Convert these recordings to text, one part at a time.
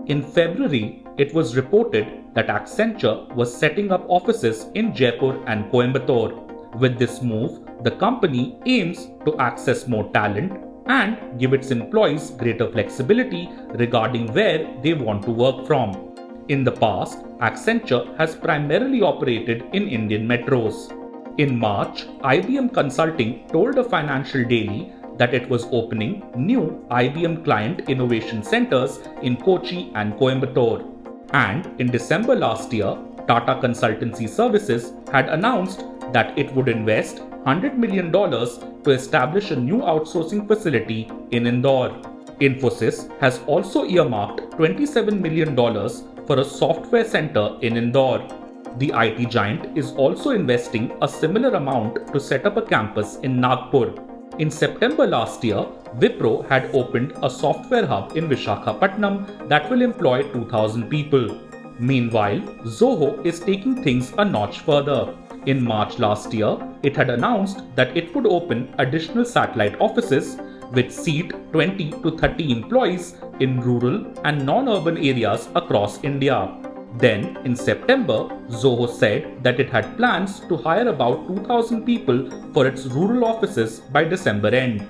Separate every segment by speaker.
Speaker 1: In February, it was reported that Accenture was setting up offices in Jaipur and Coimbatore. With this move, the company aims to access more talent and give its employees greater flexibility regarding where they want to work from. In the past, Accenture has primarily operated in Indian metros. In March, IBM Consulting told a financial daily that it was opening new IBM client innovation centers in Kochi and Coimbatore. And in December last year, Tata Consultancy Services had announced that it would invest $100 million to establish a new outsourcing facility in Indore. Infosys has also earmarked $27 million for a software center in Indore. The IT giant is also investing a similar amount to set up a campus in Nagpur. In September last year, Wipro had opened a software hub in Visakhapatnam that will employ 2,000 people. Meanwhile, Zoho is taking things a notch further. In March last year, it had announced that it would open additional satellite offices which seat 20 to 30 employees in rural and non-urban areas across India. Then, in September, Zoho said that it had plans to hire about 2,000 people for its rural offices by December end.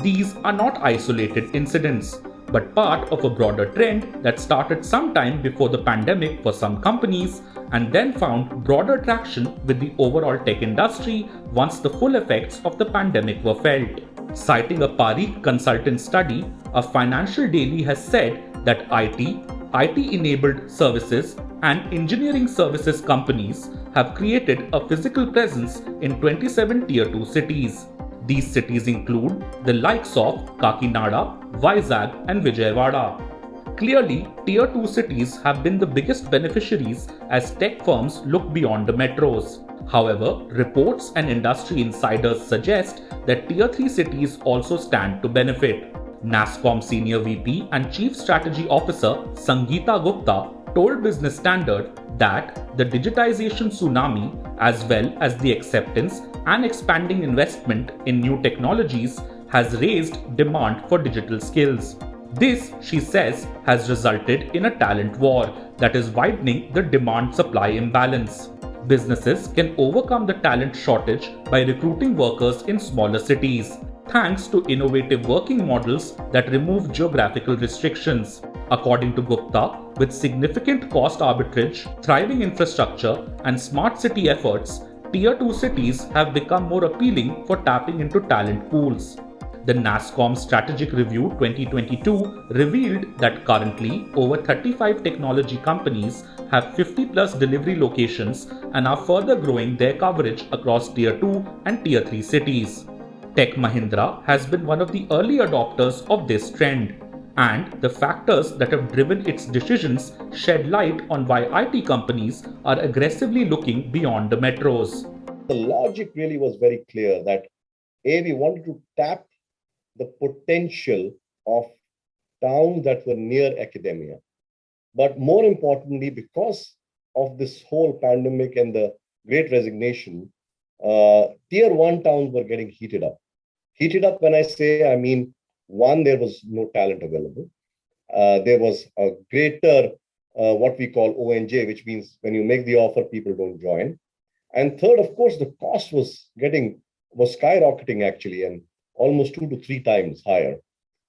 Speaker 1: These are not isolated incidents, but part of a broader trend that started sometime before the pandemic for some companies and then found broader traction with the overall tech industry once the full effects of the pandemic were felt. Citing a Parikh consultant study, a financial daily has said that IT-enabled services and engineering services companies have created a physical presence in 27 Tier 2 cities. These cities include the likes of Kakinada, Vizag and Vijayawada. Clearly, Tier 2 cities have been the biggest beneficiaries as tech firms look beyond the metros. However, reports and industry insiders suggest that Tier 3 cities also stand to benefit. NASSCOM Senior VP and Chief Strategy Officer Sangeeta Gupta told Business Standard that the digitization tsunami, as well as the acceptance and expanding investment in new technologies, has raised demand for digital skills. This, she says, has resulted in a talent war that is widening the demand-supply imbalance. Businesses can overcome the talent shortage by recruiting workers in smaller cities, thanks to innovative working models that remove geographical restrictions. According to Gupta, with significant cost arbitrage, thriving infrastructure, and smart city efforts, Tier 2 cities have become more appealing for tapping into talent pools. The NASSCOM Strategic Review 2022 revealed that currently over 35 technology companies have 50-plus delivery locations and are further growing their coverage across Tier 2 and Tier 3 cities. Tech Mahindra has been one of the early adopters of this trend, and the factors that have driven its decisions shed light on why IT companies are aggressively looking beyond the metros.
Speaker 2: The logic really was very clear that we wanted to tap the potential of towns that were near academia. But more importantly, because of this whole pandemic and the great resignation, Tier 1 towns were getting heated up. Heated up, when I say, I mean, one, there was no talent available. There was a greater, what we call ONJ, which means when you make the offer, people don't join. And third, of course, the cost was skyrocketing actually, and almost 2 to 3 times higher.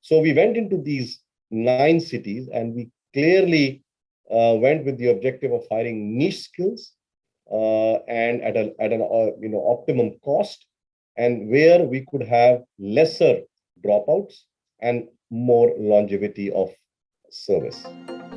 Speaker 2: So we went into these 9 cities and we clearly went with the objective of hiring niche skills and at an optimum cost, and where we could have lesser dropouts and more longevity of service.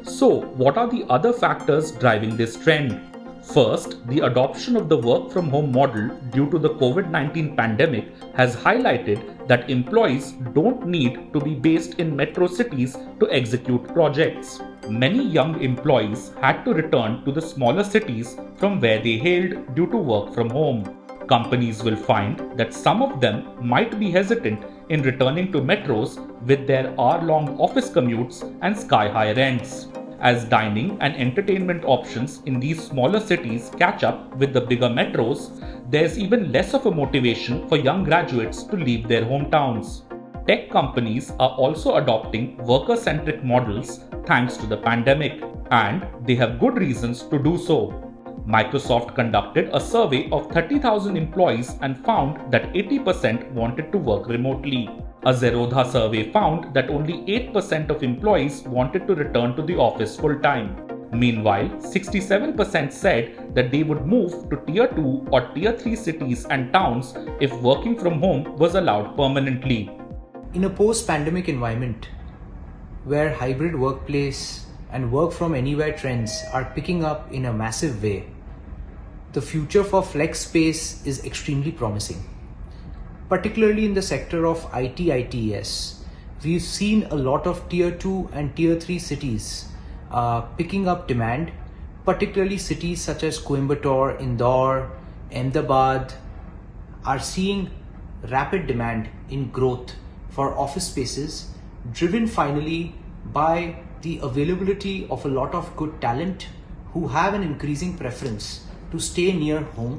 Speaker 1: So, what are the other factors driving this trend? First, the adoption of the work from home model due to the COVID-19 pandemic has highlighted that employees don't need to be based in metro cities to execute projects. Many young employees had to return to the smaller cities from where they hailed due to work from home. Companies will find that some of them might be hesitant in returning to metros with their hour-long office commutes and sky-high rents. As dining and entertainment options in these smaller cities catch up with the bigger metros, there's even less of a motivation for young graduates to leave their hometowns. tech companies are also adopting worker-centric models thanks to the pandemic, and they have good reasons to do so. Microsoft conducted a survey of 30,000 employees and found that 80% wanted to work remotely. A Zerodha survey found that only 8% of employees wanted to return to the office full-time. Meanwhile, 67% said that they would move to Tier 2 or Tier 3 cities and towns if working from home was allowed permanently.
Speaker 3: In a post-pandemic environment, where hybrid workplace and work from anywhere trends are picking up in a massive way, the future for flex space is extremely promising. Particularly in the sector of IT/ITES, we've seen a lot of Tier 2 and Tier 3 cities picking up demand, particularly cities such as Coimbatore, Indore, Ahmedabad are seeing rapid demand in growth for office spaces, driven finally by the availability of a lot of good talent who have an increasing preference to stay near home,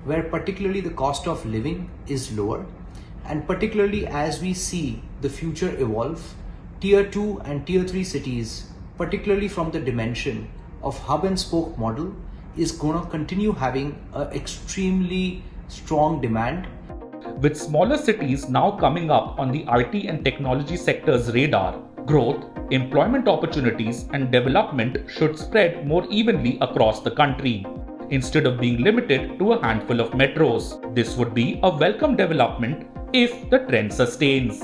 Speaker 3: where particularly the cost of living is lower. And particularly as we see the future evolve, Tier 2 and Tier 3 cities, particularly from the dimension of hub and spoke model, is going to continue having an extremely strong demand.
Speaker 1: With smaller cities now coming up on the IT and technology sector's radar, growth, employment opportunities, and development should spread more evenly across the country, instead of being limited to a handful of metros. This would be a welcome development if the trend sustains.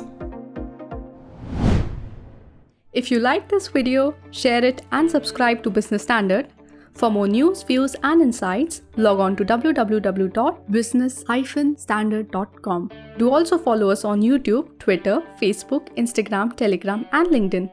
Speaker 4: If you like this video, share it and subscribe to Business Standard. For more news, views and insights, log on to www.business-standard.com. Do also follow us on YouTube, Twitter, Facebook, Instagram, Telegram and LinkedIn.